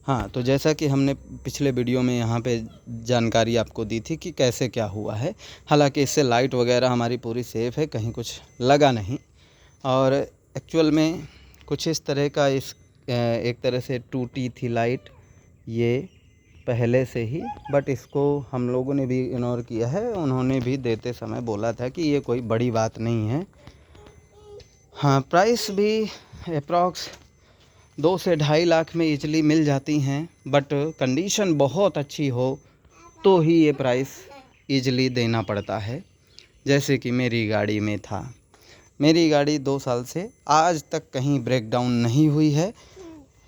हाँ, तो जैसा कि हमने पिछले वीडियो में यहाँ पे जानकारी आपको दी थी कि कैसे क्या हुआ है। हालांकि इससे लाइट वगैरह हमारी पूरी सेफ़ है, कहीं कुछ लगा नहीं। और एक्चुअल में कुछ इस तरह का एक तरह से टूटी थी लाइट ये पहले से ही, बट इसको हम लोगों ने भी इग्नोर किया है। उन्होंने भी देते समय बोला था कि ये कोई बड़ी बात नहीं है। हाँ, प्राइस भी अप्रॉक्स 2 से 2.5 लाख में इजली मिल जाती हैं, बट कंडीशन बहुत अच्छी हो तो ही ये प्राइस इजली देना पड़ता है। जैसे कि मेरी गाड़ी में था। मेरी गाड़ी 2 साल से आज तक कहीं ब्रेक डाउन नहीं हुई है।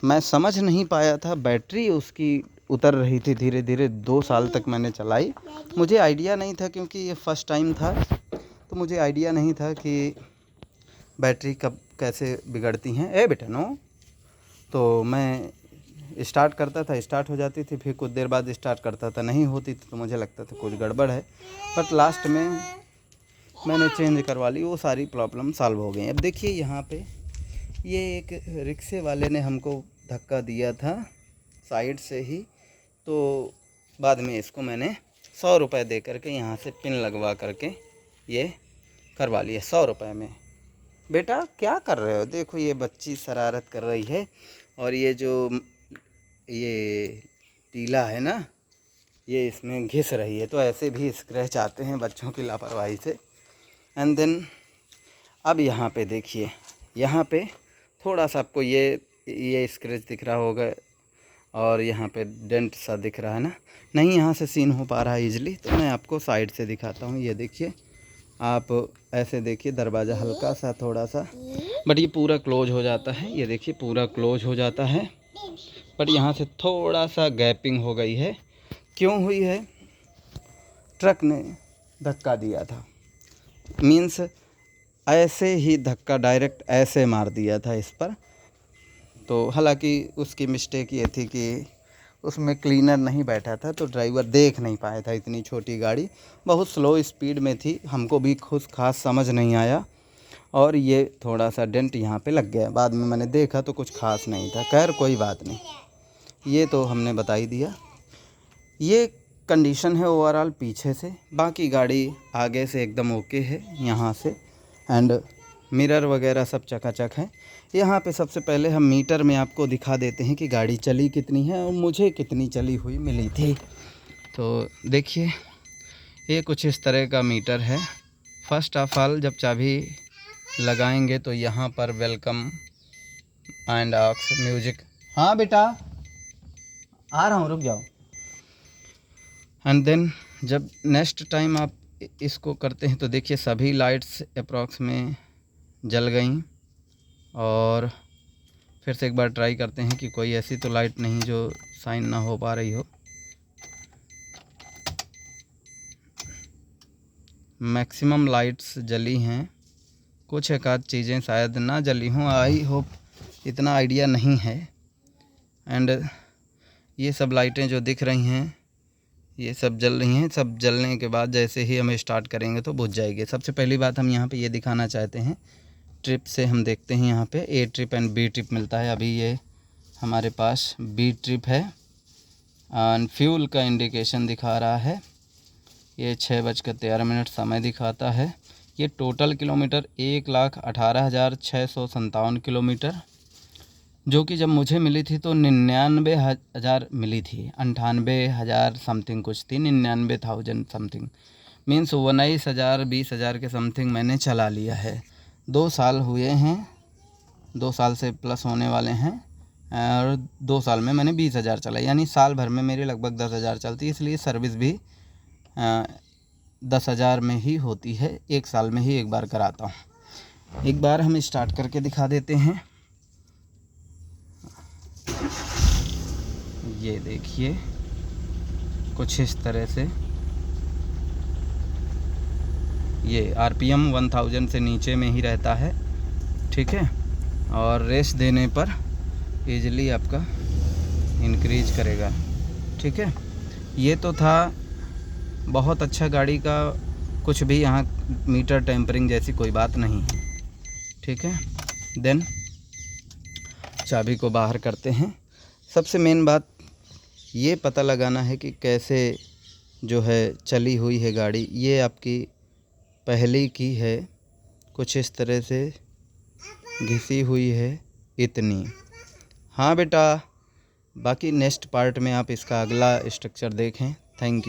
मैं समझ नहीं पाया था, बैटरी उसकी उतर रही थी धीरे धीरे। 2 साल तक मैंने चलाई, मुझे आइडिया नहीं था क्योंकि ये फ़र्स्ट टाइम था, तो मुझे आइडिया नहीं था कि बैटरी कब कैसे बिगड़ती हैं। बेटा नो, तो मैं स्टार्ट करता था, स्टार्ट हो जाती थी, फिर कुछ देर बाद स्टार्ट करता था, नहीं होती थी, तो मुझे लगता था कुछ गड़बड़ है। बट लास्ट में मैंने चेंज करवा ली, वो सारी प्रॉब्लम सॉल्व हो गई। अब देखिए यहाँ पे ये एक रिक्शे वाले ने हमको धक्का दिया था साइड से ही, तो बाद में इसको मैंने 100 रुपये दे करके यहाँ से पिन लगवा करके ये करवा लिया 100 रुपये में। बेटा क्या कर रहे हो? देखो ये बच्ची शरारत कर रही है, और ये जो ये टीला है ना, ये इसमें घिस रही है, तो ऐसे भी स्क्रैच आते हैं बच्चों की लापरवाही से। एंड देन अब यहाँ पे देखिए, यहाँ पे थोड़ा सा आपको ये स्क्रैच दिख रहा होगा, और यहाँ पे डेंट सा दिख रहा है ना, नहीं यहाँ से सीन हो पा रहा है इजली, तो मैं आपको साइड से दिखाता हूँ। ये देखिए, आप ऐसे देखिए, दरवाज़ा हल्का सा थोड़ा सा, बट ये पूरा क्लोज हो जाता है। ये देखिए पूरा क्लोज हो जाता है, बट यहाँ से थोड़ा सा गैपिंग हो गई है। क्यों हुई है? ट्रक ने धक्का दिया था, मीन्स ऐसे ही धक्का डायरेक्ट ऐसे मार दिया था इस पर। तो हालांकि उसकी मिस्टेक ये थी कि उसमें क्लीनर नहीं बैठा था, तो ड्राइवर देख नहीं पाया था। इतनी छोटी गाड़ी बहुत स्लो स्पीड में थी, हमको भी खुद खास समझ नहीं आया, और ये थोड़ा सा डेंट यहाँ पे लग गया। बाद में मैंने देखा तो कुछ खास नहीं था। खैर कोई बात नहीं, ये तो हमने बता ही दिया। ये कंडीशन है ओवरऑल पीछे से, बाकी गाड़ी आगे से एकदम ओके है यहाँ से, एंड मिरर वगैरह सब चकाचक है। यहाँ पे सबसे पहले हम मीटर में आपको दिखा देते हैं कि गाड़ी चली कितनी है और मुझे कितनी चली हुई मिली थी। तो देखिए, ये कुछ इस तरह का मीटर है। फर्स्ट ऑफ ऑल जब चाबी लगाएंगे तो यहाँ पर वेलकम एंड ऑक्स म्यूजिक, हाँ बेटा आ रहा हूँ, रुक जाओ। एंड देन जब नेक्स्ट टाइम आप इसको करते हैं तो देखिए सभी लाइट्स अप्रॉक्स में जल गई, और फिर से एक बार ट्राई करते हैं कि कोई ऐसी तो लाइट नहीं जो साइन ना हो पा रही हो। मैक्सिमम लाइट्स जली हैं, कुछ एक आध चीज़ें शायद ना जली हों, आई होप, इतना आइडिया नहीं है। एंड ये सब लाइटें जो दिख रही हैं ये सब जल रही हैं। सब जलने के बाद जैसे ही हम स्टार्ट करेंगे तो बुझ जाएगी। सबसे पहली बात हम यहाँ पे ये दिखाना चाहते हैं, ट्रिप से हम देखते हैं यहाँ पे ए ट्रिप एंड बी ट्रिप मिलता है। अभी ये हमारे पास बी ट्रिप है, एंड फ्यूल का इंडिकेशन दिखा रहा है, ये 6:13 समय दिखाता है। ये टोटल किलोमीटर 1,18,657 किलोमीटर, जो कि जब मुझे मिली थी तो 99,000 मिली थी, 98,000 समथिंग कुछ थी, 99,000 समथिंग, मीन्स 19,000 20,000 के समथिंग मैंने चला लिया है। 2 साल हुए हैं, 2 साल से प्लस होने वाले हैं, और 2 साल में मैंने 20,000 चला, यानी साल भर में मेरी लगभग 10,000 चलती है। इसलिए सर्विस भी 10,000 में ही होती है, 1 साल में ही एक बार कराता हूँ। एक बार हम स्टार्ट करके दिखा देते हैं। ये देखिए कुछ इस तरह से, ये आरपीएम 1000 से नीचे में ही रहता है, ठीक है, और रेस देने पर इजीली आपका इंक्रीज करेगा, ठीक है। ये तो था बहुत अच्छा गाड़ी का, कुछ भी यहाँ मीटर टेम्परिंग जैसी कोई बात नहीं है, ठीक है। देन चाबी को बाहर करते हैं। सबसे मेन बात ये पता लगाना है कि कैसे जो है चली हुई है गाड़ी। ये आपकी पहले की है, कुछ इस तरह से घिसी हुई है इतनी। हाँ बेटा, बाकी नेक्स्ट पार्ट में आप इसका अगला स्ट्रक्चर देखें। Thank you.